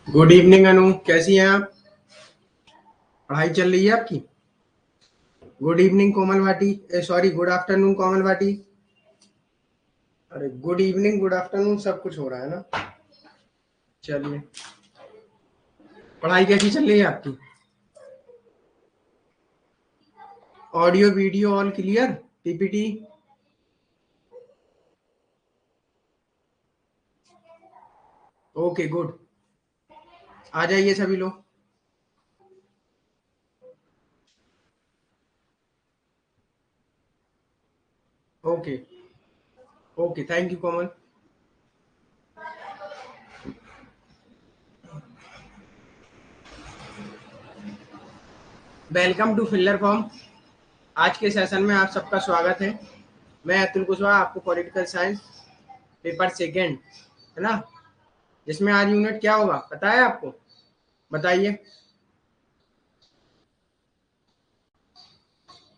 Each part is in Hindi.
गुड इवनिंग अनु, कैसी हैं आप? पढ़ाई चल रही है आपकी? गुड इवनिंग कोमल भाटी, सॉरी गुड आफ्टरनून कोमल भाटी। अरे गुड इवनिंग गुड आफ्टरनून सब कुछ हो रहा है ना। चलिए, पढ़ाई कैसी चल रही है आपकी? Audio video all clear? PPT? Okay good. आ जाइए सभी लोग। Okay okay, thank you Komal. Welcome to filler form. आज के सेशन में आप सबका स्वागत है। मैं अतुल कुशवाहा, आपको पॉलिटिकल साइंस पेपर सेकेंड, है ना, जिसमें आज यूनिट क्या होगा पता है आपको? बताइए।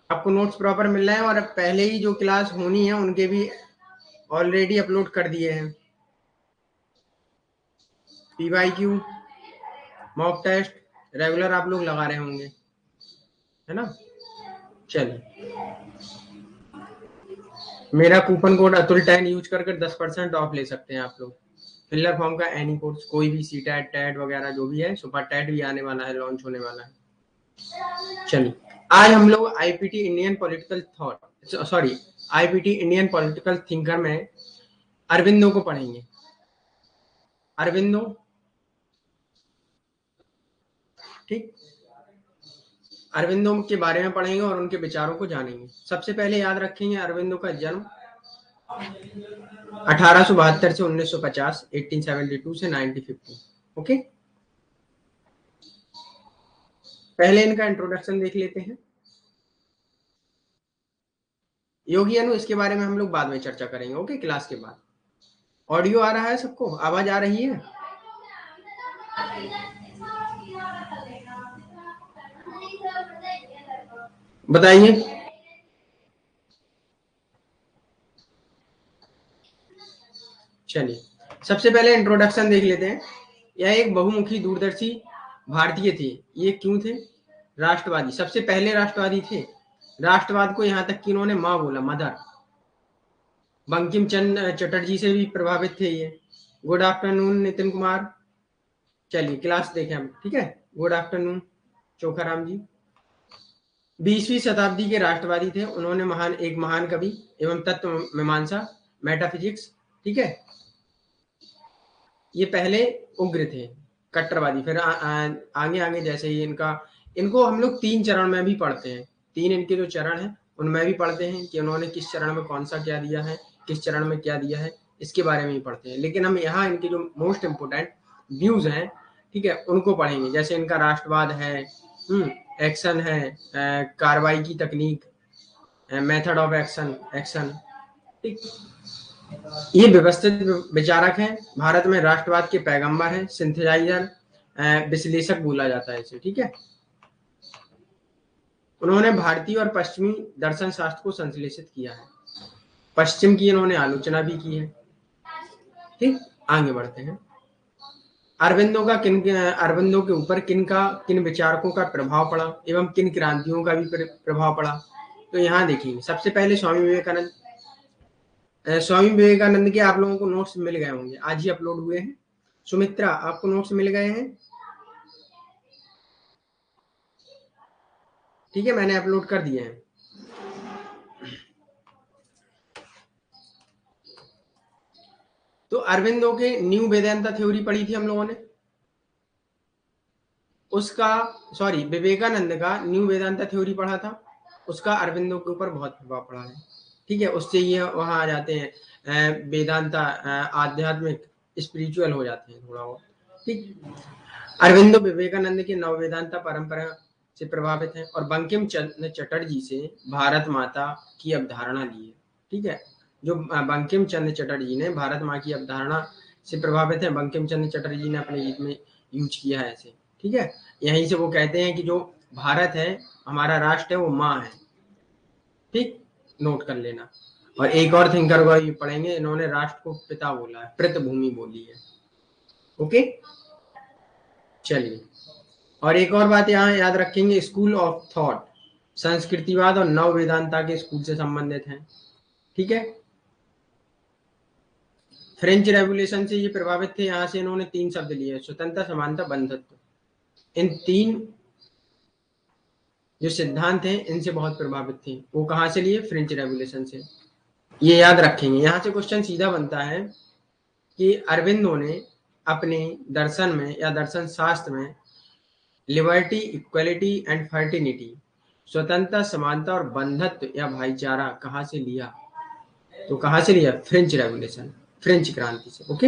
आपको नोट्स प्रॉपर मिल रहे हैं और अब पहले ही जो क्लास होनी है उनके भी ऑलरेडी अपलोड कर दिए हैं। पीवाईक्यू, मॉक टेस्ट रेगुलर आप लोग लगा रहे होंगे, है ना। चलिए, मेरा कूपन कोड अतुल10 यूज करके 10% ऑफ ले सकते हैं आप लोग। फिलर फॉर्म का एनी कोर्स, कोई भी सी टैट टैट वगैरह जो भी है, सुपर टैट भी आने वाला है, लॉन्च होने वाला है। चलिए, आज हम लोग IPT Indian political thought, sorry IPT Indian political thinker में अरविंदो को पढ़ेंगे। अरविंदो, ठीक, अरविंदो के बारे में पढ़ेंगे और उनके विचारों को जानेंगे। सबसे पहले याद रखेंगे अरविंदो का जन्म 1872 से 1950, 1872 से 1950। ओके, पहले इनका इंट्रोडक्शन देख लेते हैं। योगी अनु, इसके बारे में हम लोग बाद में चर्चा करेंगे, ओके, क्लास के बाद। ऑडियो आ रहा है सबको? आवाज आ रही है? बताइए। चलिए, सबसे पहले इंट्रोडक्शन देख लेते हैं। यह एक बहुमुखी दूरदर्शी भारतीय थे। ये क्यों थे? राष्ट्रवादी, सबसे पहले राष्ट्रवादी थे। राष्ट्रवाद को यहाँ तक कि इन्होंने माँ बोला, मदर। बंकिम चंद्र चटर्जी से भी प्रभावित थे ये। Good afternoon Nitin Kumar. चलिए क्लास देखें हम, ठीक है। गुड आफ्टरनून चोखाराम जी। 20वीं शताब्दी के राष्ट्रवादी थे। उन्होंने एक महान कवि एवं तत्व मीमांसा, मेटाफिजिक्स, ठीक है। ये पहले उग्र थे, कट्टरवादी। फिर आगे आगे जैसे ही इनको हम लोग 3 चरण में भी पढ़ते हैं। 3 इनके जो चरण हैं उनमें भी पढ़ते हैं कि उन्होंने किस चरण में कौन सा क्या दिया है, किस चरण में क्या दिया है, इसके बारे में ही पढ़ते हैं। लेकिन हम यहाँ इनके जो मोस्ट इम्पोर्टेंट व्यूज हैं, ठीक है, उनको पढ़ेंगे। जैसे इनका राष्ट्रवाद है, एक्शन है, कार्रवाई की तकनीक, मेथड ऑफ एक्शन, ठीक। ये व्यवस्थित विचारक हैं, भारत में राष्ट्रवाद के पैगंबर हैं, सिंथेसाइजर, विश्लेषक बोला जाता है इसे, ठीक है। उन्होंने भारतीय और पश्चिमी दर्शन शास्त्र को संश्लेषित किया है। पश्चिम की इन्होंने आलोचना भी की है, ठीक। आगे बढ़ते हैं। अरविंदो के ऊपर किन विचारकों का प्रभाव पड़ा एवं किन क्रांतियों का भी प्रभाव पड़ा, तो यहाँ देखिए। सबसे पहले स्वामी विवेकानंद। स्वामी विवेकानंद के आप लोगों को नोट्स मिल गए होंगे, आज ही अपलोड हुए हैं। सुमित्रा, आपको नोट्स मिल गए हैं? ठीक है, मैंने अपलोड कर दिए हैं। तो अरविंदो के न्यू वेदांता थ्योरी पढ़ी थी हम लोगों ने, उसका, सॉरी, विवेकानंद का न्यू वेदांता थ्योरी पढ़ा था, उसका अरविंदो के ऊपर बहुत प्रभाव पड़ा है, ठीक है। उससे ये वहां आ जाते हैं, वेदांता, आध्यात्मिक, स्पिरिचुअल हो जाते हैं थोड़ा बहुत, ठीक। अरविंदो विवेकानंद की नव वेदांता परंपरा से प्रभावित हैं और बंकिम चंद्र चटर्जी से भारत माता की अवधारणा ली है, ठीक है। जो बंकिम चंद्र चटर्जी ने भारत माँ की अवधारणा से प्रभावित है, बंकिम चंद्र चटर्जी ने अपने गीत में यूज किया है ऐसे, ठीक है। यहीं से वो कहते हैं कि जो भारत है, हमारा राष्ट्र है, वो माँ है, ठीक, नोट कर लेना। और एक और थिंकर को ये पढ़ेंगे, इन्होंने राष्ट्र को पिता बोला है, पृथ्वी बोली है, ओके। चलिए, और एक और बात यहाँ याद रखेंगे, स्कूल ऑफ थॉट संस्कृतिवाद और नव वेदांता के स्कूल से संबंधित है। ठीक है, फ्रेंच रेवोल्यूशन से ये प्रभावित थे। यहाँ से इन्होंने 3 शब्द लिए, स्वतंत्रता, समानता, बंधुत्व। इन 3 जो सिद्धांत हैं इनसे बहुत प्रभावित थे। वो कहाँ से लिए? फ्रेंच रेवोल्यूशन से। ये याद रखेंगे। यहाँ से क्वेश्चन सीधा बनता है कि अरविंदो ने अपने दर्शन में या दर्शन शास्त्र में लिबर्टी, इक्वलिटी एंड फर्टिनिटी, स्वतंत्रता, समानता और बंधत्व या भाईचारा कहाँ से लिया? तो कहाँ से लिया? फ्रेंच रेवोल्यूशन, फ्रेंच क्रांति से। ओके,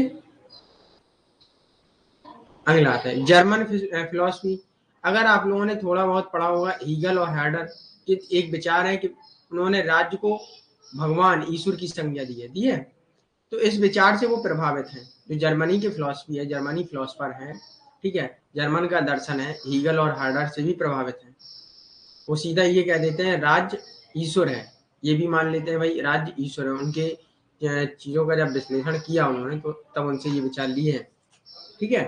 अगला आता है जर्मन फिलोसफी। अगर आप लोगों ने थोड़ा बहुत पढ़ा होगा, हीगल और हार्डर के एक विचार है कि उन्होंने राज्य को भगवान ईश्वर की संज्ञा दी है। तो इस विचार से वो प्रभावित हैं। जो जर्मनी की फिलोसफी है, जर्मनी फिलोसफर है, ठीक है, जर्मन का दर्शन है, हीगल और हार्डर से भी प्रभावित है। वो सीधा ये कह देते हैं राज्य ईश्वर है, ये भी मान लेते हैं भाई राज्य ईश्वर है। उनके चीजों का जब विश्लेषण किया उन्होंने तो तब उनसे ये विचार लिए हैं। ठीक है,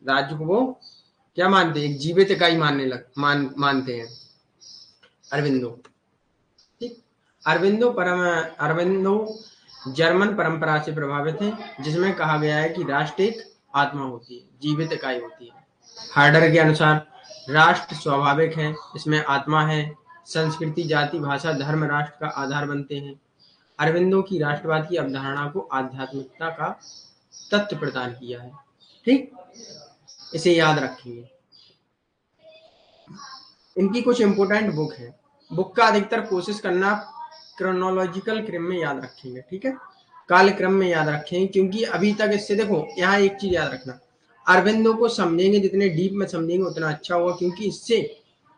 राज्य को वो क्या मानते हैं? एक जीवित इकाई मानते हैं अरविंदो। ठीक, अरविंदो जर्मन परंपरा से प्रभावित है, जिसमें कहा गया है कि राष्ट्र एक आत्मा होती है, जीवित इकाई होती है। हार्डर के अनुसार राष्ट्र स्वाभाविक है, इसमें आत्मा है, संस्कृति, जाति, भाषा, धर्म राष्ट्र का आधार बनते हैं। अरविंदो की राष्ट्रवाद की अवधारणा को आध्यात्मिकता का तत्व प्रदान किया है। ठीक, इसे याद रखिए। इनकी कुछ इंपोर्टेंट बुक है। बुक का अधिकतर कोशिश करना क्रोनोलॉजिकल क्रम में याद रखेंगे। ठीक है, काल क्रम में याद रखेंगे, क्योंकि अभी तक इससे देखो, यहाँ एक चीज याद रखना, अरविंदो को समझेंगे जितने डीप में समझेंगे उतना अच्छा होगा, क्योंकि इससे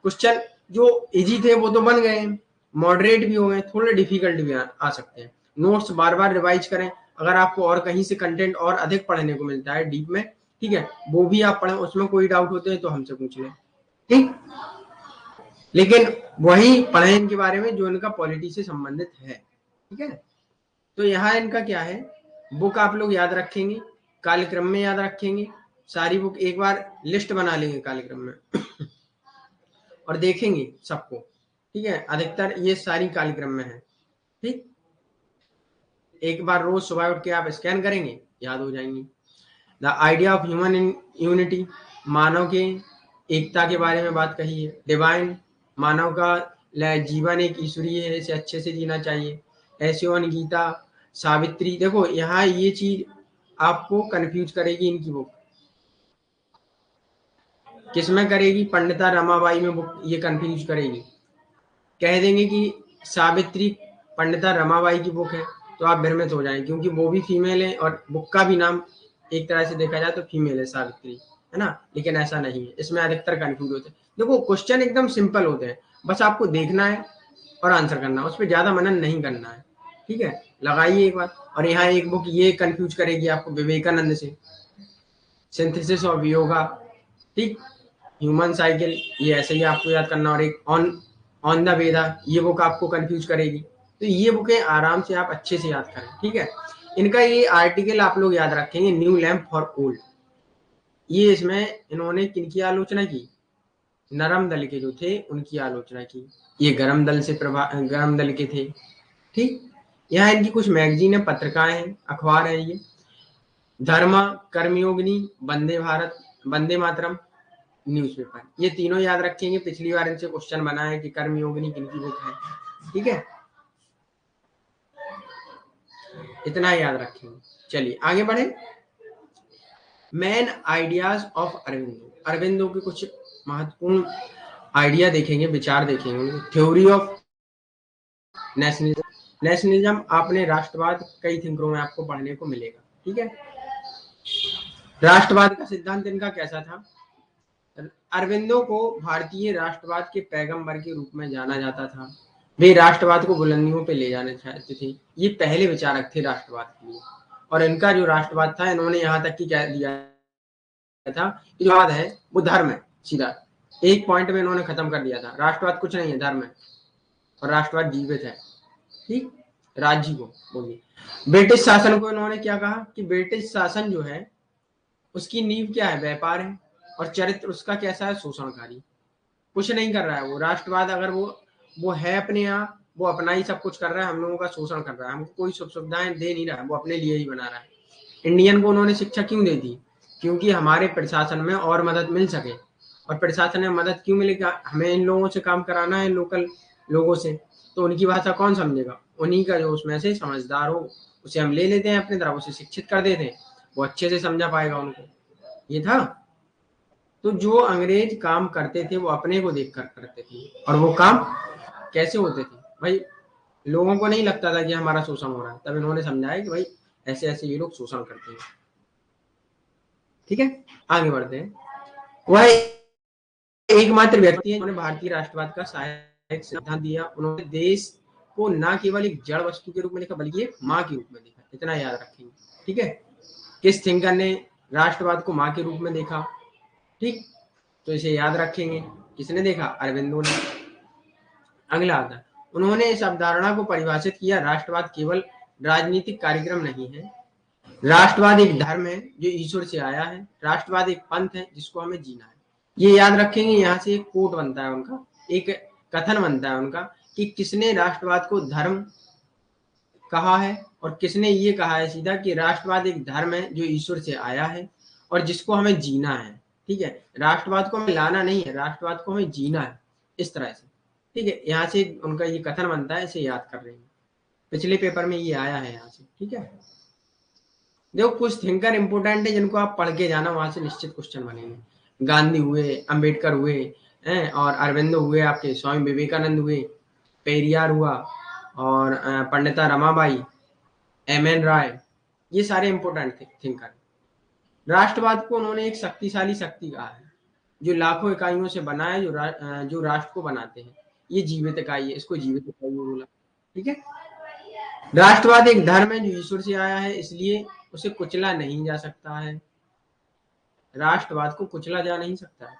क्वेश्चन जो इजी थे वो तो बन गए, मॉडरेट भी हो गए, थोड़े डिफिकल्ट भी आ सकते हैं। नोट्स बार बार रिवाइज करें। अगर आपको और कहीं से कंटेंट और अधिक पढ़ने को मिलता है डीप में, ठीक है, वो भी आप पढ़ें। उसमें कोई डाउट होते हैं तो हमसे पूछ लें। ठीक, लेकिन वही पढ़ें इनके बारे में जो इनका पॉलिटी से संबंधित है। ठीक है, तो यहाँ इनका क्या है, बुक आप लोग याद रखेंगे, कालक्रम में याद रखेंगे, सारी बुक एक बार लिस्ट बना लेंगे कालक्रम में और देखेंगे सबको। ठीक है, अधिकतर ये सारी कालक्रम में है। ठीक, एक बार रोज सुबह उठ के आप स्कैन करेंगे, याद हो जाएंगे। The idea of human in unity, मानव के एकता के बारे में बात कही है। डिवाइन, मानव का जीवन एक ईश्वरीय है, इसे अच्छे से जीना चाहिए। एसियोन, गीता, सावित्री। देखो यहाँ ये चीज आपको कंफ्यूज करेगी, इनकी बुक किसमें करेगी? पंडिता रमाबाई में बुक ये कंफ्यूज करेगी। कह देंगे कि सावित्री पंडिता रमाबाई की बुक है तो आप भ्रमित हो जाएंगे, क्योंकि वो भी फीमेल है और बुक का भी नाम एक तरह से देखा जाए तो फीमेल है, सावित्री, है ना। लेकिन ऐसा नहीं है, इसमें अधिकतर कंफ्यूज होते हैं। देखो क्वेश्चन एकदम सिंपल होते हैं, बस आपको देखना है और आंसर करना है, उस पर ज्यादा मनन नहीं करना है। ठीक है, लगाइए एक बार। और यहाँ एक बुक ये कंफ्यूज करेगी आपको विवेकानंद से, सिंथेसिस ऑफ योगा। ठीक, ह्यूमन साइकिल, ये ऐसे ही आपको याद करना। और एक ऑन द वेदा, ये बुक आपको कंफ्यूज करेगी। तो ये बुकें आराम से आप अच्छे से याद करें। ठीक है, इनका ये आर्टिकल आप लोग याद रखेंगे, न्यू लैम्प फॉर ओल्ड। ये इसमें इन्होंने किनकी आलोचना की? नरम दल के जो थे उनकी आलोचना की। ये गरम दल के थे। ठीक, यहाँ इनकी कुछ मैगजीन है, पत्रिकाएं हैं, अखबार है। ये धर्मा, कर्मयोगिनी, वंदे भारत, वंदे मातरम, न्यूज़पेपर। ये तीनों याद रखेंगे। पिछली बार इनसे क्वेश्चन बना है कि कर्मयोगिनी किनकी बुक है। ठीक है, इतना याद रखेंगे। चलिए आगे बढ़े। Main ideas of Aurobindo, Aurobindo के कुछ महत्वपूर्ण आइडिया देखेंगे, विचार देखेंगे। थ्योरी ऑफ नेशनलिज्म, नेशनलिज्म आपने राष्ट्रवाद कई थिंकरों में आपको पढ़ने को मिलेगा। ठीक है, राष्ट्रवाद का सिद्धांत इनका कैसा था? अरविंदो को भारतीय राष्ट्रवाद के पैगंबर के रूप में जाना जाता था। वे राष्ट्रवाद को बुलंदियों पे ले जाना चाहते थे। ये पहले विचारक थे राष्ट्रवाद के लिए। और इनका जो राष्ट्रवाद था, इन्होंने यहाँ तक कि कह दिया था कि जो राष्ट्रवाद है वो धर्म है। सीधा एक पॉइंट में इन्होंने खत्म कर दिया था, राष्ट्रवाद कुछ नहीं है, धर्म है और राष्ट्रवाद जीवित है। ठीक, राज्य को बोलिए। ब्रिटिश शासन को इन्होंने क्या कहा कि ब्रिटिश शासन जो है उसकी नींव क्या है? व्यापार है। और चरित्र उसका कैसा है, शोषणकारी, कुछ नहीं कर रहा है वो। राष्ट्रवाद अगर वो है अपने यहाँ, वो अपना ही सब कुछ कर रहा है, हम लोगों का शोषण कर रहा है, हमको कोई सुख सुविधाएं दे नहीं रहा है, वो अपने लिए ही बना रहा है। इंडियन को उन्होंने शिक्षा क्यों दे दी, क्योंकि हमारे प्रशासन में और मदद मिल सके। और प्रशासन में मदद क्यों मिलेगा, हमें इन लोगों से काम कराना है, लोकल लोगों से, तो उनकी भाषा कौन समझेगा, उन्हीं का जो उसमें से समझदार हो उसे हम ले लेते हैं अपनी तरफ, उसे शिक्षित कर देते हैं, वो अच्छे से समझा पाएगा उनको, ये था। तो जो अंग्रेज काम करते थे वो अपने को देख कर करते थे, और वो काम कैसे होते थे भाई, लोगों को नहीं लगता था कि हमारा शोषण हो रहा है, तब इन्होंने समझाया कि भाई ऐसे ऐसे ये लोग शोषण करते हैं। ठीक है, आगे बढ़ते हैं। वह एकमात्र व्यक्ति है जिन्होंने भारतीय राष्ट्रवाद का सहायक सिद्धांत दिया। उन्होंने देश को न केवल एक जड़ वस्तु के रूप में देखा, बल्कि एक माँ के रूप में देखा, इतना याद रखेंगे। ठीक है, किस थिंकर ने राष्ट्रवाद को माँ के रूप में देखा, ठीक, तो इसे याद रखेंगे। किसने देखा, अरविंदो ने। अगला आता, उन्होंने इस अवधारणा को परिभाषित किया, राष्ट्रवाद केवल राजनीतिक कार्यक्रम नहीं है, राष्ट्रवाद एक धर्म है जो ईश्वर से आया है, राष्ट्रवाद एक पंथ है जिसको हमें जीना है। ये याद रखेंगे। यहाँ से एक कोट बनता है उनका, एक कथन बनता है उनका, कि किसने राष्ट्रवाद को धर्म कहा है, और किसने ये कहा है सीधा कि राष्ट्रवाद एक धर्म है जो ईश्वर से आया है और जिसको हमें जीना है। ठीक है, राष्ट्रवाद को हमें लाना नहीं है, राष्ट्रवाद को हमें जीना है, इस तरह से। ठीक है, यहाँ से उनका ये कथन बनता है, इसे याद कर रहे हैं, पिछले पेपर में ये आया है यहाँ से। ठीक है, देखो कुछ थिंकर इंपोर्टेंट है जिनको आप पढ़ के जाना, वहां से निश्चित क्वेश्चन बनेंगे। गांधी हुए, अंबेडकर हुए हैं, और अरविंदो हुए, आपके स्वामी विवेकानंद हुए, पेरियार हुआ, और पंडिता रमाबाई, एम एन राय, ये सारे इंपोर्टेंट थिंकर। राष्ट्रवाद को उन्होंने एक शक्तिशाली शक्ति कहा है जो लाखों इकाइयों से बना है, जो राष्ट्र को बनाते हैं। ये जीवित इकाई है, इसको जीवित इकाई बोला। ठीक है, राष्ट्रवाद एक धर्म है जो ईश्वर से आया है, इसलिए उसे कुचला नहीं जा सकता है। राष्ट्रवाद को कुचला जा नहीं सकता है।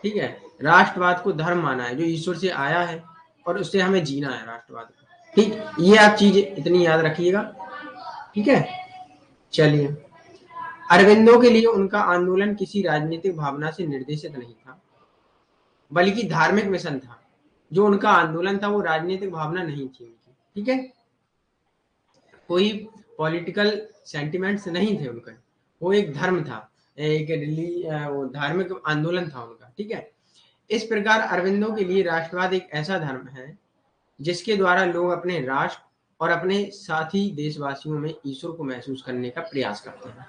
ठीक है, राष्ट्रवाद को धर्म माना है जो ईश्वर से आया है, और उससे हमें जीना है राष्ट्रवाद को। ठीक, ये आप चीज इतनी याद रखिएगा। ठीक है, चलिए। अरविंदो के लिए उनका आंदोलन किसी राजनीतिक भावना से निर्देशित नहीं था, बल्कि धार्मिक मिशन था। जो उनका आंदोलन था वो राजनीतिक भावना नहीं थी उनकी। ठीक है, कोई पॉलिटिकल सेंटिमेंट्स नहीं थे उनके, वो एक धर्म था, एक वो धार्मिक आंदोलन था उनका। ठीक है, इस प्रकार अरविंदो के लिए राष्ट्रवाद एक ऐसा धर्म है जिसके द्वारा लोग अपने राष्ट्र और अपने साथी देशवासियों में ईश्वर को महसूस करने का प्रयास करते हैं।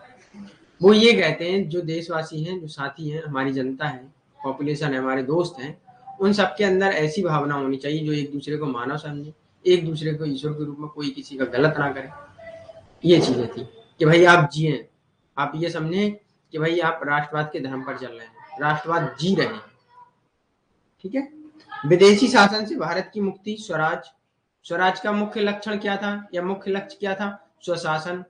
वो ये कहते हैं जो देशवासी हैं, जो साथी हैं, हमारी जनता है, पॉपुलेशन है, हमारे दोस्त हैं, उन सबके अंदर ऐसी भावना होनी चाहिए जो एक दूसरे को मानव समझे, एक दूसरे को ईश्वर के रूप में, कोई किसी का गलत ना करे। ये चीजें थी कि भाई आप जिए, आप ये समझे कि भाई आप राष्ट्रवाद के धर्म पर चल रहे हैं, राष्ट्रवाद जी रहे हैं। ठीक है, विदेशी शासन से भारत की मुक्ति, स्वराज। स्वराज का मुख्य लक्षण क्या था, या मुख्य लक्ष्य क्या था, स्वशासन।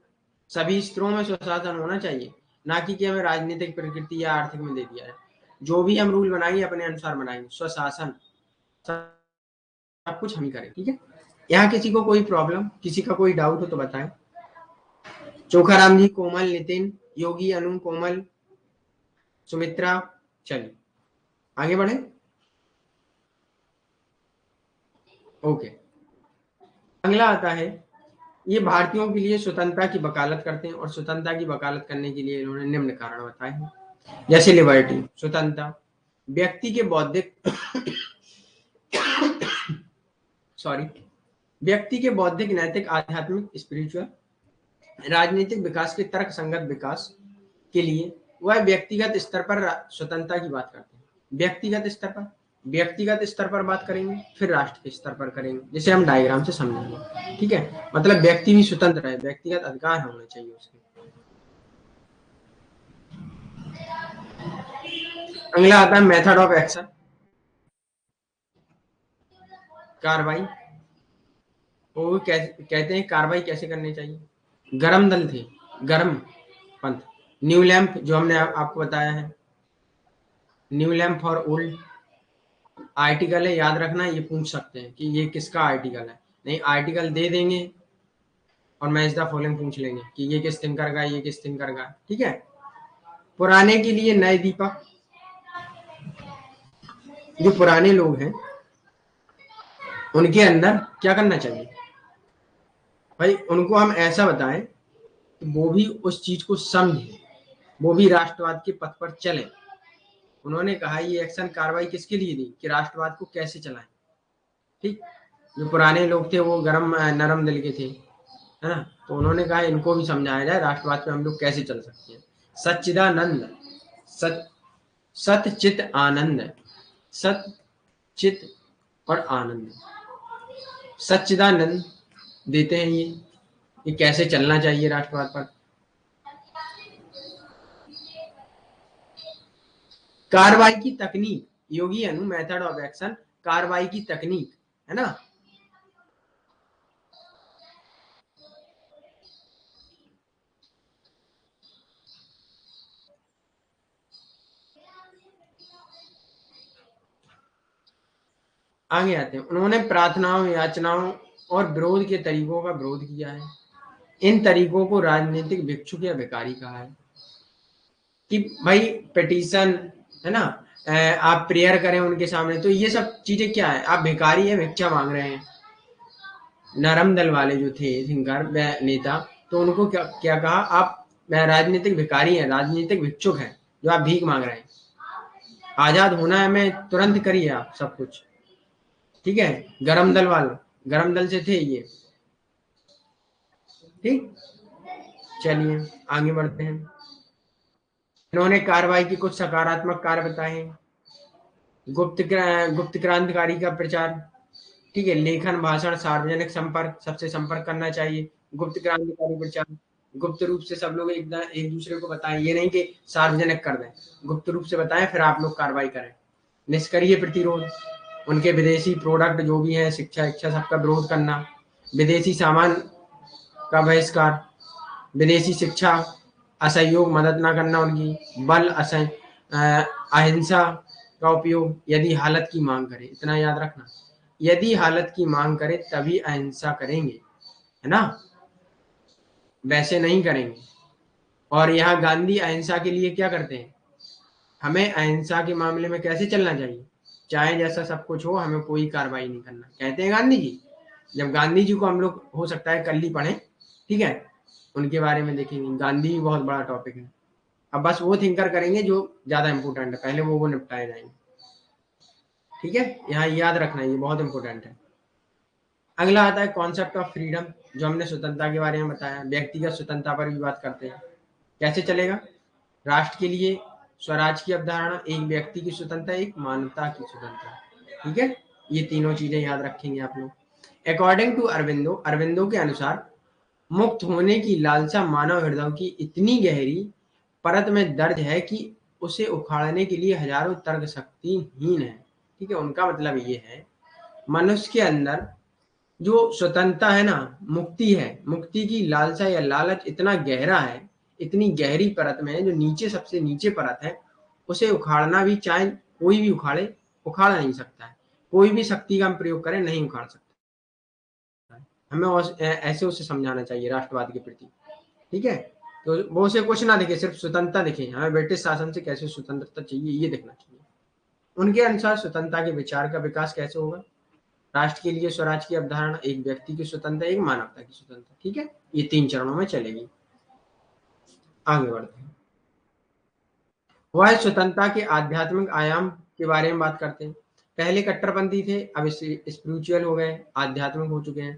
सभी स्तरों में स्वशासन होना चाहिए, ना कि हमें राजनीतिक प्रकृति या आर्थिक में दे दिया है। जो भी हम रूल बनाएंगे अपने अनुसार बनाएंगे, स्वशासन, सब कुछ हम ही करें। ठीक है, यहाँ किसी को कोई प्रॉब्लम, किसी का कोई डाउट हो तो बताएं। चोखाराम जी, कोमल, नितिन, योगी, अनु, कोमल, सुमित्रा। चलिए आगे बढ़े। ओके, अगला आता है, ये भारतीयों के लिए स्वतंत्रता की वकालत करते हैं, और स्वतंत्रता की वकालत करने के लिए इन्होंने निम्न कारण बताए हैं। जैसे लिबर्टी, स्वतंत्रता, व्यक्ति के बौद्धिक सॉरी व्यक्ति के बौद्धिक, नैतिक, आध्यात्मिक, स्पिरिचुअल, राजनीतिक विकास के तर्क संगत विकास के लिए वह व्यक्तिगत स्तर पर स्वतंत्रता की बात करते हैं। व्यक्तिगत स्तर पर बात करेंगे, फिर राष्ट्र के स्तर पर करेंगे, जैसे हम डायग्राम से समझेंगे। ठीक है, मतलब व्यक्ति भी स्वतंत्र है, व्यक्तिगत अधिकार होने चाहिए उसके। अगला आता है मेथड ऑफ एक्शन, कार्रवाई। वो कहते हैं कार्रवाई कैसे करनी चाहिए। गरम दल थे, गरम पंथ। न्यू लैंप, जो हमने आपको बताया है, new lamp for old. Article है, याद रखना, ये पूछ सकते हैं कि ये किसका आर्टिकल है। नहीं, आर्टिकल दे देंगे और मैच द फॉलोइंग पूछ लेंगे कि ये किस थिंकर का, ये किस थिंकर का। ठीक है, पुराने के लिए नए दीपक। जो पुराने लोग हैं उनके अंदर क्या करना चाहिए भाई, उनको हम ऐसा बताएं कि वो भी उस चीज को समझे, वो भी राष्ट्रवाद के पथ पर चले। उन्होंने कहा ये एक्शन कार्रवाई किसके लिए दी कि राष्ट्रवाद को कैसे चलाएं। ठीक, जो पुराने लोग थे वो गरम नरम दिल के थे, है ना, तो उन्होंने कहा इनको भी समझाया जाए राष्ट्रवाद पे हम लोग कैसे चल सकते हैं। सच्चिदानंद, सत सत चित आनंद, सत चित और आनंद, सच्चिदानंद देते हैं ये कैसे चलना चाहिए राष्ट्रवाद पर। कार्रवाई की तकनीक, योगी अनु मेथड ऑफ एक्शन, कार्रवाई की तकनीक, है ना। आगे आते हैं, उन्होंने प्रार्थनाओं, याचनाओं और विरोध के तरीकों का विरोध किया है। इन तरीकों को राजनीतिक भिक्षुक या भिखारी कहा है कि भाई पिटीशन, है ना, आप प्रेयर करें उनके सामने, तो ये सब चीजें क्या है, आप भिखारी है, भिक्षा मांग रहे हैं। नरम दल वाले जो थे सिंगर नेता, तो उनको क्या क्या कहा, आप राजनीतिक भिखारी हैं, राजनीतिक भिक्षुक हैं, जो आप भीख मांग रहे हैं। आजाद होना है मैं तुरंत करिए आप सब कुछ, ठीक है। गरम दल वाले, गरम दल से थे ये, ठीक। चलिए आगे बढ़ते हैं। इन्होंने कार्रवाई की कुछ सकारात्मक कार्य बताए हैं। गुप्त क्रांतिकारी का प्रचार, ठीक है, लेखन, भाषण, सार्वजनिक संपर्क, सबसे संपर्क करना चाहिए। गुप्त क्रांतिकारी प्रचार, गुप्त रूप से सब लोग एक दूसरे को बताएं, ये नहीं कि सार्वजनिक कर दें, गुप्त रूप से बताएं फिर आप लोग कार्रवाई करें। निष्क्रिय प्रतिरोध, उनके विदेशी प्रोडक्ट जो भी है, शिक्षा इच्छा, सबका विरोध करना। विदेशी सामान का बहिष्कार, विदेशी शिक्षा, असहयोग, मदद ना करना उनकी, बल, अहिंसा का उपयोग, यदि हालत की मांग करे, इतना याद रखना, यदि हालत की मांग करे तभी अहिंसा करेंगे, है ना, वैसे नहीं करेंगे। और यहाँ गांधी अहिंसा के लिए क्या करते हैं, हमें अहिंसा के मामले में कैसे चलना चाहिए, चाहे जैसा सब कुछ हो, हमें कोई कार्रवाई नहीं करना, कहते हैं गांधी जी। जब गांधी जी को हम लोग हो सकता है कल ही पढ़ें, ठीक है, उनके बारे में देखेंगे। गांधी भी बहुत बड़ा टॉपिक है। अब बस वो थिंकर करेंगे जो ज्यादा इंपॉर्टेंट है, पहले वो निपटाए जाएंगे, ठीक है। यहाँ याद रखना, ये बहुत इंपॉर्टेंट है। अगला आता है कॉन्सेप्ट ऑफ फ्रीडम, जो हमने स्वतंत्रता के बारे में बताया। व्यक्तिगत स्वतंत्रता पर भी बात करते हैं, कैसे चलेगा। राष्ट्र के लिए स्वराज की अवधारणा, एक व्यक्ति की स्वतंत्रता, एक मानवता की स्वतंत्रता, ठीक है। ये तीनों चीजें याद रखेंगे आप लोग। अकॉर्डिंग टू अरविंदो, अरविंदो के अनुसार मुक्त होने की लालसा मानव हृदय की इतनी गहरी परत में दर्ज है कि उसे उखाड़ने के लिए हजारों तर्क शक्तिहीन है, ठीक है। उनका मतलब ये है, मनुष्य के अंदर जो स्वतंत्रता है ना, मुक्ति है, मुक्ति की लालसा या लालच इतना गहरा है, इतनी गहरी परत में है, जो नीचे सबसे नीचे परत है, उसे उखाड़ना भी चाहे कोई भी उखाड़े, उखाड़ नहीं सकता है। कोई भी शक्ति का हम प्रयोग करें नहीं उखाड़ सकता है। हमें ऐसे उसे समझाना चाहिए राष्ट्रवाद के प्रति, ठीक है। तो वो उसे कुछ ना दिखे, सिर्फ स्वतंत्रता दिखे, हमें ब्रिटिश शासन से कैसे स्वतंत्रता चाहिए ये देखना चाहिए। उनके अनुसार स्वतंत्रता के विचार का विकास कैसे होगा, राष्ट्र के लिए स्वराज की अवधारणा, एक व्यक्ति की स्वतंत्रता, एक मानवता की स्वतंत्रता, ठीक है। ये 3 चरणों में चलेगी। आगे बढ़ते हैं। वह स्वतंत्रता के आध्यात्मिक आयाम के बारे में बात करते हैं। पहले कट्टरपंथी थे, अब स्पिरिचुअल हो गए, आध्यात्मिक हो चुके हैं,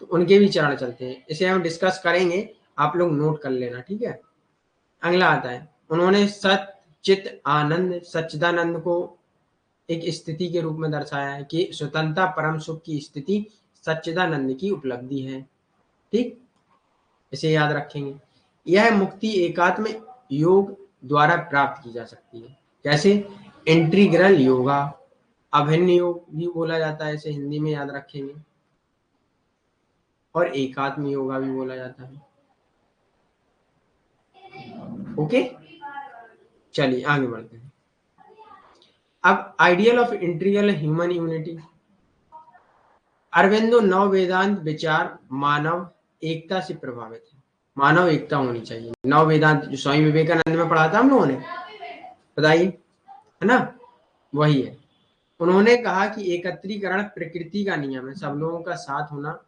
तो उनके भी चरण चलते हैं। इसे हम डिस्कस करेंगे, आप लोग नोट कर लेना, ठीक है। अगला आता है, उन्होंने सत चित आनंद, सच्चिदानंद को एक स्थिति के रूप में दर्शाया है कि स्वतंत्रता परम सुख की स्थिति सच्चिदानंद की उपलब्धि है, ठीक। इसे याद रखेंगे। यह मुक्ति एकात्म योग द्वारा प्राप्त की जा सकती है। कैसे, इंटीग्रल योगा, अभिन्न योग भी बोला जाता है, इसे हिंदी में याद रखेंगे, और एकात्म योगा भी बोला जाता है। ओके, चलिए आगे बढ़ते हैं। अब ideal of integral human unity, Aurobindo नव वेदांत विचार मानव एकता से प्रभावित है। मानव एकता होनी चाहिए। नव वेदांत जो स्वामी विवेकानंद में पढ़ा था हम लोगों ने, बताइए, है ना, वही है। उन्होंने कहा कि एकत्रीकरण प्रकृति का नियम है, सब लोगों का साथ होना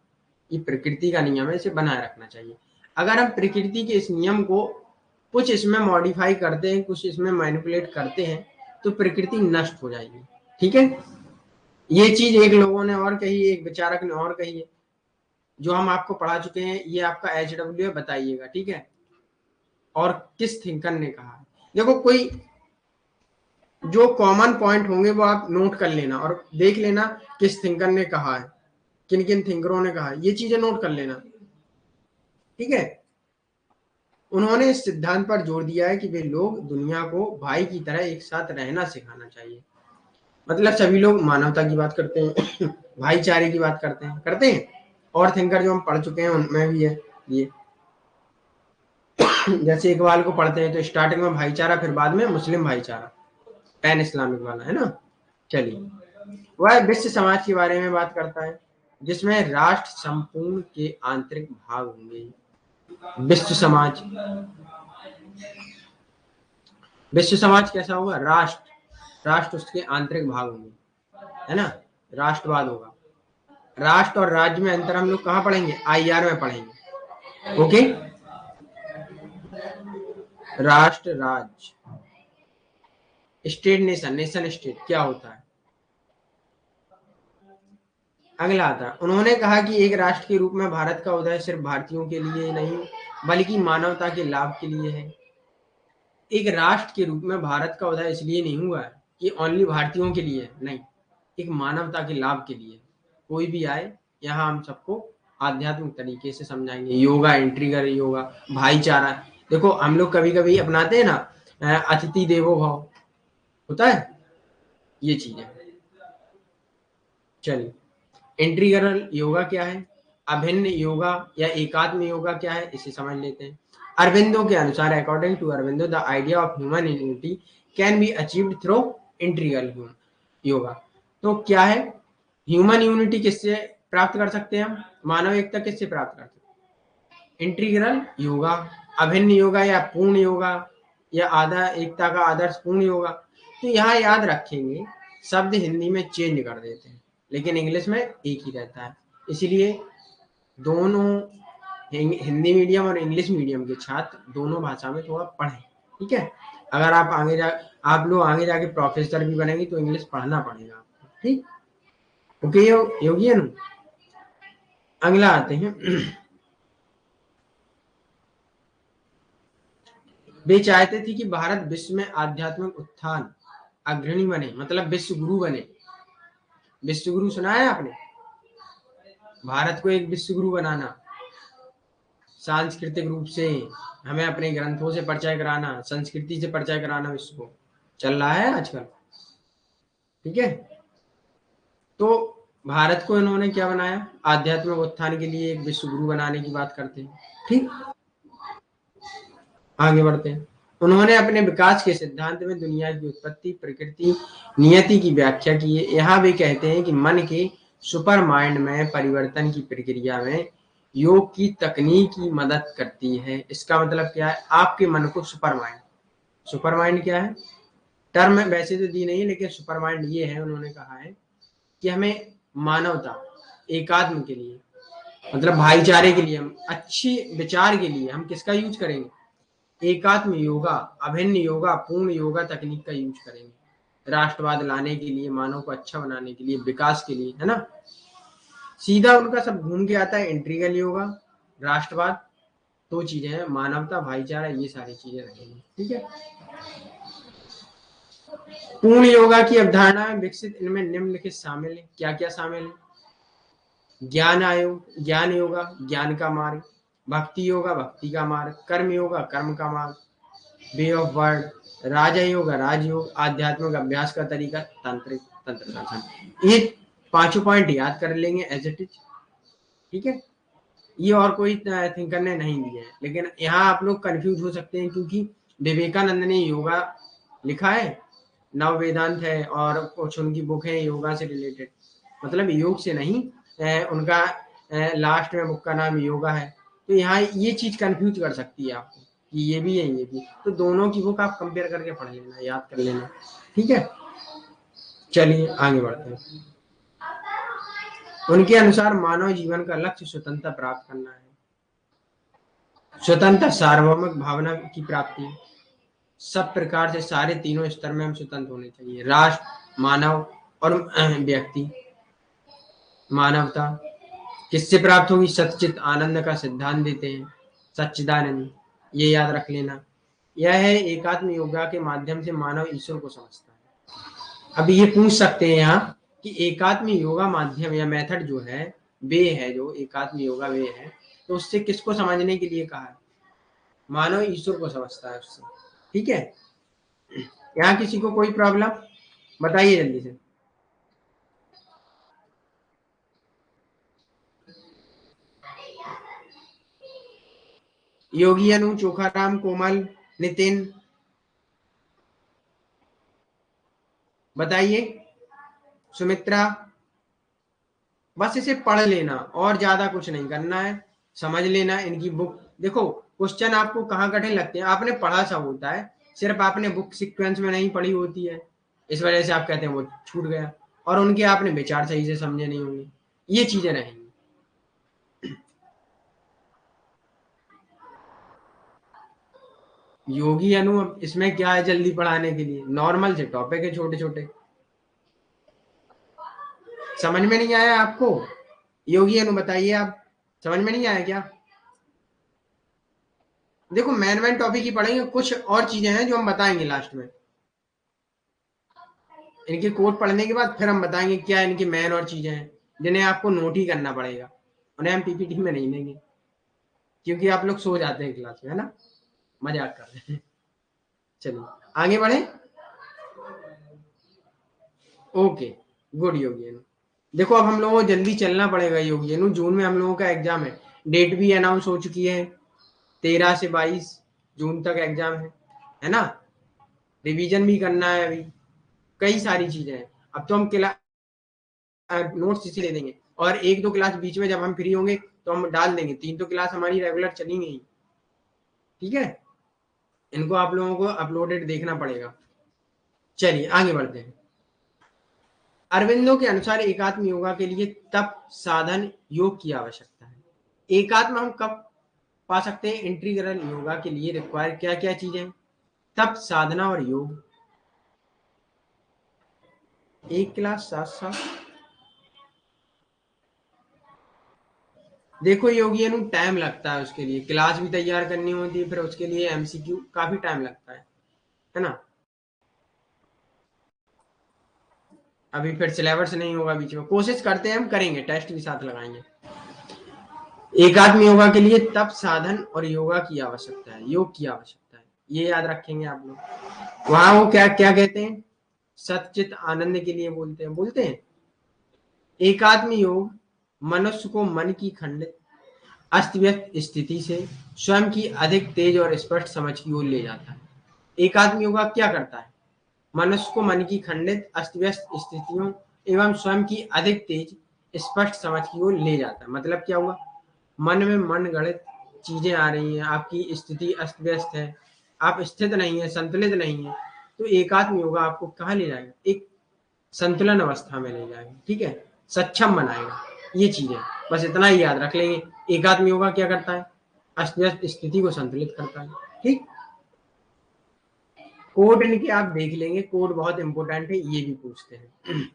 ये प्रकृति का नियम है, इसे बनाए रखना चाहिए। अगर हम प्रकृति के इस नियम को कुछ इसमें मॉडिफाई करते हैं, कुछ इसमें मैनिपुलेट करते हैं, तो प्रकृति नष्ट हो जाएगी। ठीक है, ये चीज एक लोगों ने और कही, एक विचारक ने और कही है, जो हम आपको पढ़ा चुके हैं। ये आपका HW है, बताइएगा, ठीक है। और किस थिंकर ने कहा, देखो कोई जो कॉमन पॉइंट होंगे वो आप नोट कर लेना और देख लेना किस थिंकर ने कहा है, किन किन थिंकरों ने कहा, ये चीजें नोट कर लेना, ठीक है। उन्होंने इस सिद्धांत पर जोर दिया है कि वे लोग दुनिया को भाई की तरह एक साथ रहना सिखाना चाहिए। मतलब सभी लोग मानवता की बात करते हैं भाईचारे की बात करते हैं। और थिंकर जो हम पढ़ चुके हैं उनमें भी है ये जैसे इकबाल को पढ़ते हैं तो स्टार्टिंग में भाईचारा, फिर बाद में मुस्लिम भाईचारा, पैन इस्लामिक वाला, है ना। चलिए, वह विश्व समाज के बारे में बात करता है जिसमें राष्ट्र संपूर्ण के आंतरिक भाग होंगे। विश्व समाज, विश्व समाज कैसा होगा, राष्ट्र उसके आंतरिक भाग होंगे, है ना। राष्ट्रवाद होगा। राष्ट्र और राज्य में अंतर हम लोग कहाँ पढ़ेंगे, IR में पढ़ेंगे। ओके, राष्ट्र, राज्य, स्टेट, नेशन स्टेट क्या होता है, अगला आता है। उन्होंने कहा कि एक राष्ट्र के रूप में भारत का उदय सिर्फ भारतीयों के लिए नहीं बल्कि मानवता के लाभ के लिए है। एक राष्ट्र के रूप में भारत का उदय इसलिए नहीं हुआ है कि ओनली भारतीयों के लिए, नहीं, एक मानवता के लाभ के लिए। कोई भी आए यहाँ हम सबको आध्यात्मिक तरीके से समझाएंगे, योगा, इंटीग्रल योगा, भाईचारा। देखो हम लोग कभी कभी अपनाते हैं ना अतिथि देवो भव, होता है ये चीजें। चलिए, इंटीग्रल योगा क्या है, अभिन्न योगा या एकात्म योगा क्या है, इसे समझ लेते हैं। अरविंदो के अनुसार, according to Aurobindo, the idea of human unity can be achieved through integral yoga. तो क्या है, ह्यूमन यूनिटी किससे प्राप्त कर सकते हैं हम, मानव एकता किससे प्राप्त कर सकते हैं, इंटीग्रल योगा, अभिन्न योगा या पूर्ण योगा, या आधा एकता का आदर्श पूर्ण योगा। तो यहाँ याद रखेंगे, शब्द हिंदी में चेंज कर देते हैं लेकिन इंग्लिश में एक ही रहता है। इसीलिए दोनों हिंदी मीडियम और इंग्लिश मीडियम के छात्र दोनों भाषा में थोड़ा पढ़ें, ठीक है। अगर आप लोग आगे जाके प्रोफेसर भी बनेंगे तो इंग्लिश पढ़ना पड़ेगा आपको, ठीक। ओके योगी है ना। अगला आते हैं वे चाहते थे कि भारत विश्व में आध्यात्मिक उत्थान अग्रणी बने, मतलब विश्व गुरु बने। विश्व गुरु सुना है आपने, भारत को एक विश्व गुरु बनाना, सांस्कृतिक रूप से हमें अपने ग्रंथों से परिचय कराना, संस्कृति से परिचय कराना, विश्व को चल रहा है आजकल, ठीक है। तो भारत को इन्होंने क्या बनाया, आध्यात्मिक उत्थान के लिए एक विश्व गुरु बनाने की बात करते हैं, ठीक। आगे बढ़ते हैं। उन्होंने अपने विकास के सिद्धांत में दुनिया की उत्पत्ति, प्रकृति, नियति की व्याख्या की है। यहाँ वे कहते हैं कि मन के सुपर माइंड में परिवर्तन की प्रक्रिया में योग की तकनीक की मदद करती है। इसका मतलब क्या है, आपके मन को सुपर माइंड क्या है, टर्म वैसे तो दी नहीं है लेकिन सुपर माइंड ये है, उन्होंने कहा है कि हमें मानवता, एकात्म के लिए, मतलब भाईचारे के लिए, हम अच्छी विचार के लिए हम किसका यूज करेंगे, एकात्म योगा, अभिन्न योगा, पूर्ण योगा तकनीक का यूज करेंगे, राष्ट्रवाद लाने के लिए, मानव को अच्छा बनाने के लिए, विकास के लिए, है ना। सीधा उनका सब घूम के आता है, इंटीग्रल योगा, राष्ट्रवाद, दो चीजें हैं, मानवता, भाईचारा, ये सारी चीजें रहेंगी, ठीक है। पूर्ण योगा की अवधारणा में विकसित इनमें निम्नलिखित शामिल है, क्या क्या शामिल है, ज्ञान योगा, ज्ञान का मार्ग, भक्ति योगा, भक्ति का मार्ग, कर्म योगा, कर्म का मार्ग, वे ऑफ वर्ड, राजयोग, आध्यात्मिक अभ्यास का तरीका, तंत्र शासन। ये पांचों पॉइंट याद कर लेंगे एज इट इज, ठीक है। ये और कोई थिंकर ने नहीं दिया है, लेकिन यहाँ आप लोग कंफ्यूज हो सकते हैं क्योंकि विवेकानंद ने योगा लिखा है, नव वेदांत है और कुछ उनकी बुक है योगा से रिलेटेड, मतलब योग से नहीं, उनका लास्ट में बुक का नाम योगा है, तो यहाँ ये चीज कंफ्यूज कर सकती है आपको कि ये भी है ये भी, तो दोनों की बुक आप कंपेयर करके पढ़ लेना, याद कर लेना, ठीक है। चलिए आगे बढ़ते हैं। उनके अनुसार मानव जीवन का लक्ष्य स्वतंत्रता प्राप्त करना है, स्वतंत्र सार्वभौमिक भावना की प्राप्ति, सब प्रकार से सारे तीनों स्तर में हम स्वतंत्र होने चाहिए, राष्ट्र, मानव और व्यक्ति। मानवता किससे प्राप्त होगी? सच्चित आनंद का सिद्धांत देते हैं, सच्चिदानंद, ये याद रख लेना। यह है एकात्म योगा के माध्यम से मानव ईश्वर को समझता है। अब ये पूछ सकते हैं यहाँ कि एकात्म योगा माध्यम या मेथड जो है, वे है जो एकात्म योगा वे है, तो उससे किसको समझने के लिए कहा है? मानव ईश्वर को समझता है उससे, ठीक है। यहाँ किसी को कोई प्रॉब्लम बताइए जल्दी से। योगी अनु, चोखाराम, कोमल, नितिन, बताइए। सुमित्रा, बस इसे पढ़ लेना और ज्यादा कुछ नहीं करना है, समझ लेना इनकी बुक। देखो क्वेश्चन आपको कहाँ कठिन लगते हैं, आपने पढ़ा सा होता है, सिर्फ आपने बुक सीक्वेंस में नहीं पढ़ी होती है, इस वजह से आप कहते हैं वो छूट गया, और उनके आपने विचार सही से समझे नहीं होंगे, ये चीजें रहेंगी। योगी अनु, अब इसमें क्या है जल्दी पढ़ाने के लिए, नॉर्मल से टॉपिक है छोटे छोटे। समझ में नहीं आया आपको? योगी अनु बताइए, आप समझ में नहीं आया क्या? देखो मेन टॉपिक ही पढ़ेंगे, कुछ और चीजें हैं जो हम बताएंगे लास्ट में। इनके कोड पढ़ने के बाद फिर हम बताएंगे क्या इनकी मेन और चीजें हैं जिन्हें आपको नोट ही करना पड़ेगा, उन्हें हम पीपीटी में नहीं देंगे क्योंकि आप लोग सो जाते हैं क्लास में, है ना, मजाक कर रहे हैं। चलिए आगे बढ़े। ओके, गुड योगी अनु। देखो अब हम लोगों को जल्दी चलना पड़ेगा योगी अनु, जून में हम लोगों का एग्जाम है, डेट भी अनाउंस हो चुकी है, 13 से 22 जून तक एग्जाम है ना। रिवीजन भी करना है अभी, कई सारी चीजें हैं। अब तो हम नोट्स इसी ले देंगे, और एक दो क्लास बीच में जब हम फ्री होंगे तो हम डाल देंगे, 3 तो क्लास हमारी रेगुलर चली नहीं, ठीक है। इनको आप लोगों को अपलोडेड देखना पड़ेगा। चलिए आगे बढ़ते हैं। अरविंदो के अनुसार एकात्म योगा के लिए तप, साधन, योग की आवश्यकता है। एकात्म हम कब पा सकते हैं? इंटीग्रल योगा के लिए रिक्वायर क्या क्या चीजें? तप, साधना और योग। एक क्लास साथ साथ देखो योगी अनु, टाइम लगता है उसके लिए, क्लास भी तैयार करनी होती है, फिर उसके लिए एमसीक्यू, काफी टाइम लगता है ना। अभी फिर सिलेबस नहीं होगा बीच में, कोशिश करते हैं हम, करेंगे, टेस्ट भी साथ लगाएंगे। एकात्म योगा के लिए तप, साधन और योगा की आवश्यकता है, योग की आवश्यकता है, ये याद रखेंगे आप लोग। वहां वो क्या क्या कहते हैं? सच्चित आनंद के लिए बोलते हैं। एकात्म योग मनुष्य को मन की खंडित अस्त व्यस्त स्थिति से स्वयं की अधिक तेज और स्पष्ट समझ की ओर ले जाता है। एकात्म योगा क्या करता है? मनुष्य को मन की खंडित अस्त व्यस्त स्थितियों एवं स्वयं की अधिक तेज स्पष्ट समझ की ओर ले जाता है। मतलब क्या हुआ? मन में मन गढ़ित चीजें आ रही हैं, आपकी स्थिति अस्त व्यस्त है, आप स्थित नहीं है, संतुलित नहीं है, तो एकात्म योगा आपको कहाँ ले जाएगा? एक संतुलन अवस्था में ले जाएगा, ठीक है, सक्षम बनाएगा। ये चीजें बस इतना ही याद रख लेंगे। एकात्म योगा क्या करता है? अस्त व्यस्त स्थिति को संतुलित करता है, ठीक। कोड इनके आप देख लेंगे, कोड बहुत इंपॉर्टेंट है, ये भी पूछते हैं।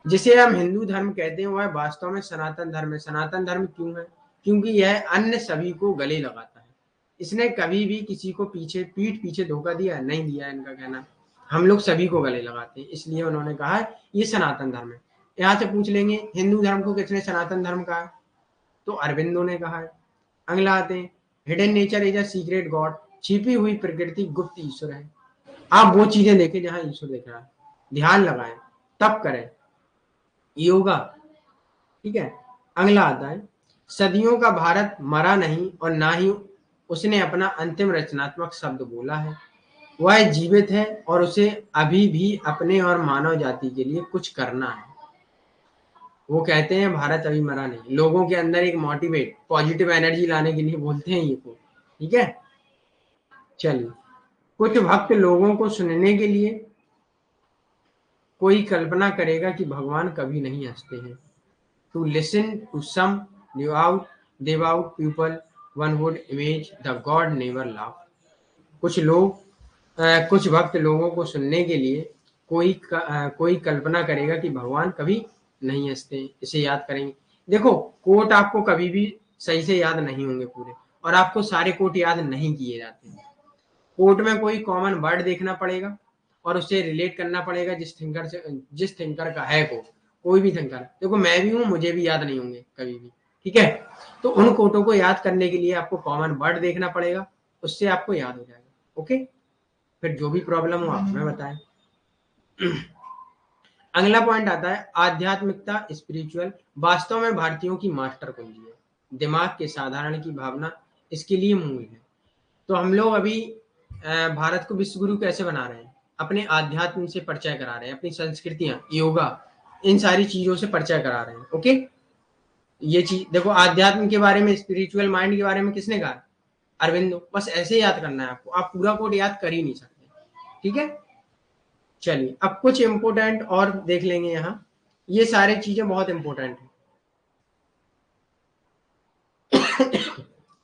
जिसे हम हिंदू धर्म कहते हैं वह वास्तव में सनातन धर्म है। सनातन धर्म क्यों है? क्योंकि यह अन्य सभी को गले लगाता है। इसने कभी भी किसी को पीठ पीछे धोखा दिया नहीं दिया, इनका कहना। हम लोग सभी को गले लगाते हैं, इसलिए उन्होंने कहा ये सनातन धर्म है। यहाँ से पूछ लेंगे हिंदू धर्म को किसने सनातन धर्म कहा है? तो अरविंदो ने कहा है। अगला आते हैं, hidden nature is a secret God, छिपी हुई प्रकृति गुप्त ईश्वर है। आप वो चीजें देखें जहां ईश्वर दिख रहा है, ध्यान लगाएं, तप करें, योगा, ठीक है। अगला आता है, सदियों का भारत मरा नहीं और ना ही उसने अपना अंतिम रचनात्मक शब्द बोला है। वह जीवित है और उसे अभी भी अपने और मानव जाति के लिए कुछ करना है। वो कहते हैं भारत अभी मरा नहीं, लोगों के अंदर एक मोटिवेट पॉजिटिव एनर्जी लाने के लिए बोलते हैं ये को। ठीक है, चलिए। कुछ भक्त लोगों को सुनने के लिए कोई कल्पना करेगा कि भगवान कभी नहीं हंसते हैं। To listen to some devout people one would image the god never laugh। कुछ लोग कुछ भक्त लोगों को सुनने के लिए कोई कल्पना करेगा कि भगवान कभी नहीं हंसते। इसे याद करेंगे। देखो, कोट आपको कभी भी सही से याद नहीं होंगे पूरे, और आपको सारे कोट याद नहीं किए जाते हैं। कोट में कोई कॉमन वर्ड देखना पड़ेगा और उससे रिलेट करना पड़ेगा जिस थिंकर का है कोट। कोई भी थिंकर, देखो मैं भी हूँ, मुझे भी याद नहीं होंगे कभी भी। ठीक है, तो उन कोटों को याद करने के लिए आपको कॉमन वर्ड देखना पड़ेगा, उससे आपको याद हो जाएगा। ओके, फिर जो भी प्रॉब्लम हो आप हमें बताएं। अगला पॉइंट आता है आध्यात्मिकता स्पिरिचुअल वास्तव में भारतीयों की मास्टर कुंजी है। दिमाग के साधारण की भावना इसके लिए मूल है। तो हम लोग अभी भारत को विश्व गुरु कैसे बना रहे हैं? अपने आध्यात्म से परिचय करा रहे हैं, अपनी संस्कृतियां, योगा, इन सारी चीजों से परिचय करा रहे हैं। ओके, ये चीज देखो, आध्यात्म के बारे में, स्पिरिचुअल माइंड के बारे में किसने कहा? अरविंदो। बस ऐसे याद करना है आपको, आप पूरा कोड याद कर ही नहीं सकते। ठीक है, चलिए अब कुछ इंपोर्टेंट और देख लेंगे यहाँ। ये सारी चीजें बहुत इंपोर्टेंट है।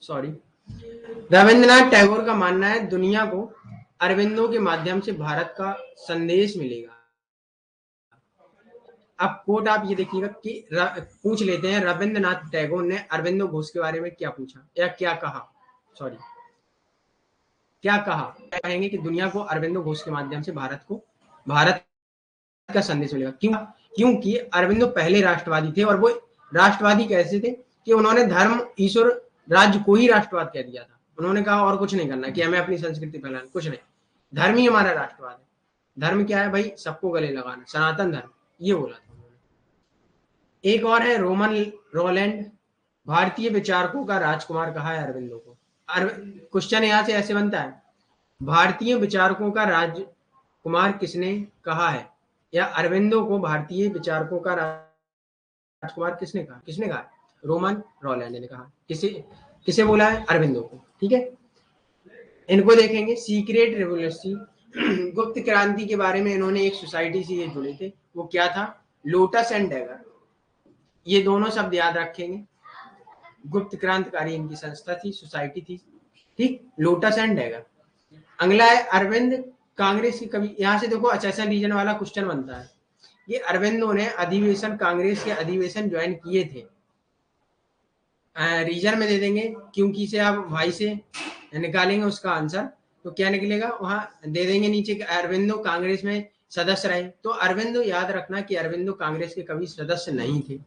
सॉरी। रविंद्रनाथ टैगोर का मानना है दुनिया को अरविंदो के माध्यम से भारत का संदेश मिलेगा। अब कोट आप ये देखिएगा कि पूछ लेते हैं रविंद्रनाथ टैगोर ने अरविंदो घोष के बारे में क्या पूछा या क्या कहा। सॉरी, क्या कहा? कहेंगे कि दुनिया को अरविंदो घोष के माध्यम से भारत का संदेश मिलेगा। क्यों? क्योंकि अरविंदो पहले राष्ट्रवादी थे, और वो राष्ट्रवादी कैसे थे कि उन्होंने धर्म, ईश्वर, राज्य को ही राष्ट्रवाद कह दिया था। उन्होंने कहा और कुछ नहीं करना, कि हमें अपनी संस्कृति फैलाना, कुछ नहीं, धर्म ही हमारा राष्ट्रवाद है। धर्म क्या है भाई? सबको गले लगाना, सनातन धर्म, ये बोला था उन्होंने। एक और है रोमन रोलैंड, भारतीय विचारकों का राजकुमार कहा है अरविंदो को। क्वेश्चन यहां से ऐसे बनता है, भारतीय विचारकों का राजकुमार किसने कहा है? या अरविंदो को भारतीय विचारकों का राजकुमार किसने कहा? किसने कहा? रोमन रोलैंड ने कहा। किसे बोला है? अरविंदो को। ठीक है, इनको देखेंगे। सीक्रेट रेवोल्यूशन, गुप्त क्रांति के बारे में इन्होंने एक सोसाइटी से ये जुड़े थे। वो क्या था? लोटस एंड डैगर, ये दोनों शब्द याद रखेंगे। गुप्त क्रांतिकारी इनकी संस्था थी, सोसाइटी थी। ठीक, लोटस एंड डैगर। अगला है अरविंद कांग्रेस की कवि। यहां से देखो असेसन रीजन वाला क्वेश्चन बनता है। ये अरविंदो ने अधिवेशन, कांग्रेस के अधिवेशन ज्वाइन किए थे। रीजन में दे देंगे, क्योंकि से आप भाई से निकालेंगे उसका आंसर, तो क्या निकलेगा? वहां दे देंगे नीचे कि अरविंदो कांग्रेस में सदस्य रहे। तो अरविंदो, याद रखना कि अरविंदो कांग्रेस के कभी सदस्य नहीं थे।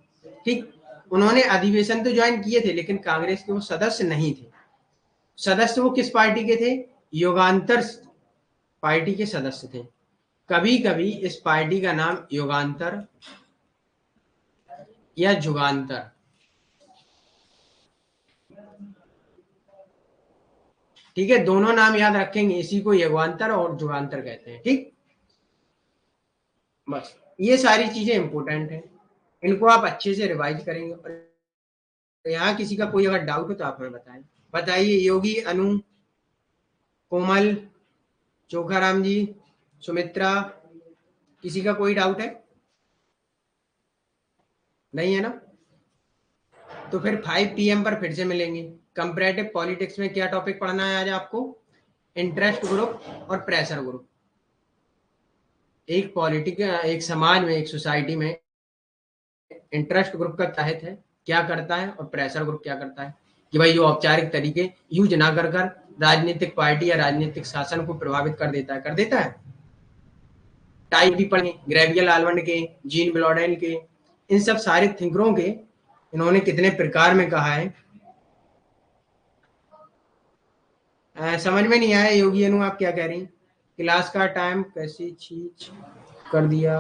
ठीक, उन्होंने अधिवेशन तो ज्वाइन किए थे, लेकिन कांग्रेस के वो सदस्य नहीं थे। सदस्य वो किस पार्टी के थे? युगांतर पार्टी के सदस्य थे। कभी कभी इस पार्टी का नाम युगांतर या जुगांतर, ठीक है, दोनों नाम याद रखेंगे, इसी को युगांतर और जुगांतर कहते हैं। ठीक, बस ये सारी चीजें इंपॉर्टेंट हैं, इनको आप अच्छे से रिवाइज करेंगे। और यहाँ किसी का कोई अगर डाउट हो तो आप हमें बताएं। बताइए, योगी, अनु, कोमल, चोखाराम जी, सुमित्रा, किसी का कोई डाउट है? नहीं है ना? तो फिर 5 PM पर फिर से मिलेंगे। कंपैरेटिव पॉलिटिक्स में क्या टॉपिक पढ़ना है आज आपको? इंटरेस्ट ग्रुप और प्रेशर ग्रुप। एक समाज में, एक सोसाइटी में इंटरेस्ट ग्रुप का तहत है, क्या करता है, और प्रेशर ग्रुप क्या करता है, कि भाई जो औपचारिक तरीके यूज ना कर राजनीतिक पार्टी या राजनीतिक शासन को प्रभावित कर देता है। टाइप भी पढ़े, ग्रेवियल आलमंड के, जीन ब्लॉडेन के, इन सब सारे थिंकरों के इन्होंने कितने प्रकार में कहा है। समझ में नहीं आया योगी अनु, आप क्या कह रही? क्लास का टाइम कैसी चीज कर दिया?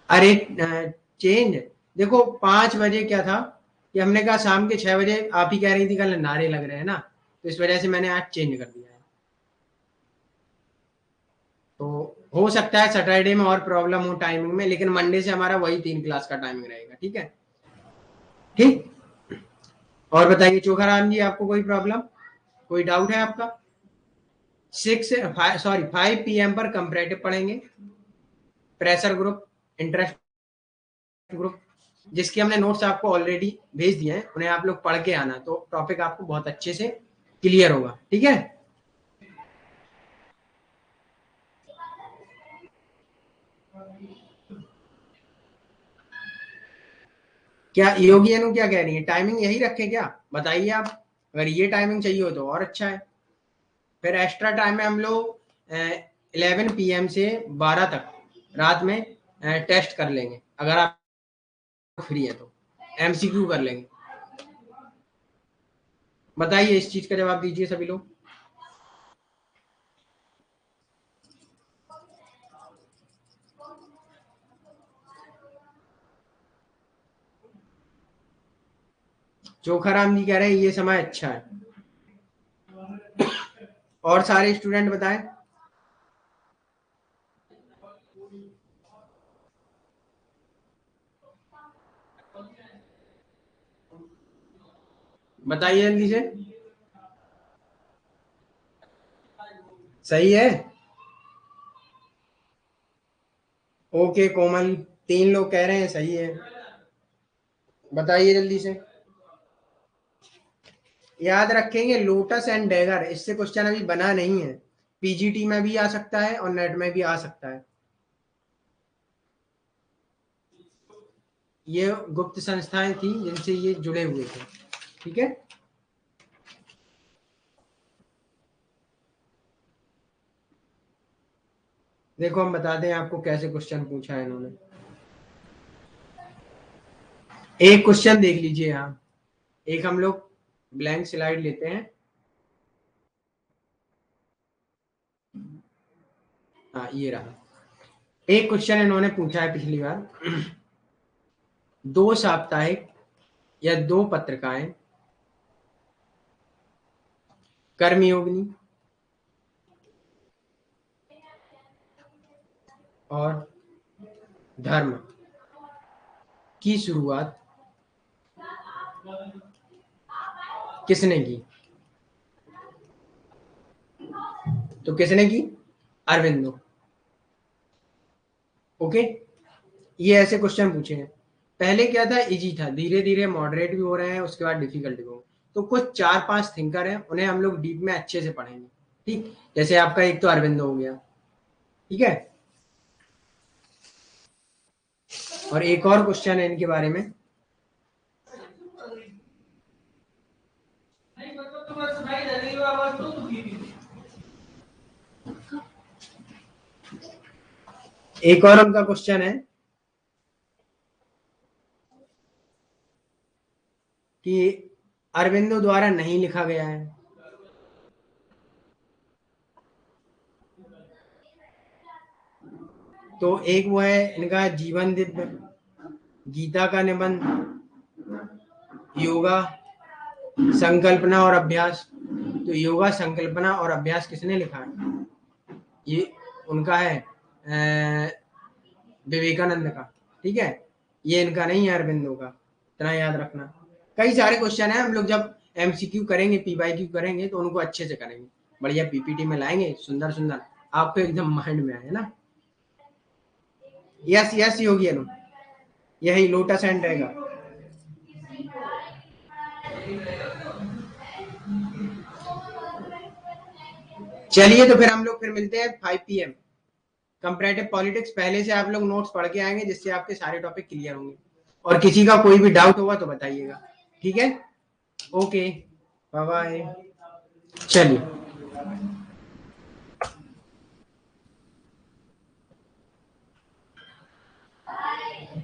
अरे चेंज, देखो 5 बजे क्या था कि हमने कहा शाम के 6 बजे, आप ही कह रही थी कल नारे लग रहे हैं ना, तो इस वजह से मैंने आज चेंज कर दिया है। तो हो सकता है सैटरडे में और प्रॉब्लम हो टाइमिंग में, लेकिन मंडे से हमारा वही 3 क्लास का टाइमिंग रहेगा। ठीक है, ठीक। और बताइए चोखाराम जी, आपको कोई प्रॉब्लम, कोई डाउट है आपका? 5 PM पर कंपैरेटिव पढ़ेंगे, प्रेशर ग्रुप, इंटरेस्ट ग्रुप, जिसके हमने नोट्स आपको ऑलरेडी भेज दिए हैं, उन्हें आप लोग पढ़ के आना, तो टॉपिक आपको बहुत अच्छे से क्लियर होगा। ठीक है, क्या योगी अनु क्या कह रही है, टाइमिंग यही रखें क्या, बताइए आप। अगर ये टाइमिंग चाहिए हो तो और अच्छा है। फिर एक्स्ट्रा टाइम में हम लोग 11 PM से 12 तक रात में टेस्ट कर लेंगे, अगर आप फ्री है तो MCQ कर लेंगे। बताइए, इस चीज का जवाब दीजिए सभी लोग। चोखाराम जी कह रहे हैं ये समय अच्छा है। और सारे स्टूडेंट बताएं। बताइए जल्दी से। सही है, ओके कोमल, 3 लोग कह रहे हैं सही है। बताइए जल्दी से। याद रखेंगे लोटस एंड डैगर, इससे क्वेश्चन अभी बना नहीं है। पीजीटी में भी आ सकता है और नेट में भी आ सकता है। ये गुप्त संस्थाएं थी जिनसे ये जुड़े हुए थे। ठीक है, देखो हम बताते हैं आपको कैसे क्वेश्चन पूछा है इन्होंने। एक क्वेश्चन देख लीजिए यहाँ, एक हम लोग ब्लैंक स्लाइड लेते हैं। हाँ ये रहा, एक क्वेश्चन इन्होंने पूछा है पिछली बार। 2 साप्ताहिक या 2 पत्रिकाएं, कर्मयोगिनी और धर्म की शुरुआत किसने की? तो किसने की? अरविंदो। ओके, ये ऐसे क्वेश्चन पूछे हैं। पहले क्या था, इजी था, धीरे धीरे मॉडरेट भी हो रहे हैं, उसके बाद डिफिकल्ट भी हो। तो कुछ 4-5 थिंकर हैं, उन्हें हम लोग डीप में अच्छे से पढ़ेंगे। ठीक, जैसे आपका एक तो अरविंदो हो गया। ठीक है, और एक और क्वेश्चन है इनके बारे में। एक और उनका क्वेश्चन है कि अरविंदो द्वारा नहीं लिखा गया है। तो एक वो है इनका जीवन दिव्य, गीता का निबंध, योगा संकल्पना और अभ्यास। तो योगा संकल्पना और अभ्यास किसने लिखा है? ये उनका है विवेकानंद का। ठीक है, ये इनका नहीं है, अरविंदो का, इतना याद रखना। कई सारे क्वेश्चन है, हम लोग जब MCQ करेंगे, PYQ करेंगे, तो उनको अच्छे से करेंगे, बढ़िया PPT में लाएंगे, सुंदर सुंदर, आपको एकदम माइंड में आए ना। यस यस योगी अनु, यही लोटस एंड रहेगा। चलिए तो फिर हम लोग फिर मिलते हैं 5 PM। कंपैरेटिव पॉलिटिक्स पहले से आप लोग नोट्स पढ़ के आएंगे, जिससे आपके सारे टॉपिक क्लियर होंगे। और किसी का कोई भी डाउट होगा तो बताइएगा। ठीक है, ओके, बाय बाय। चलिए।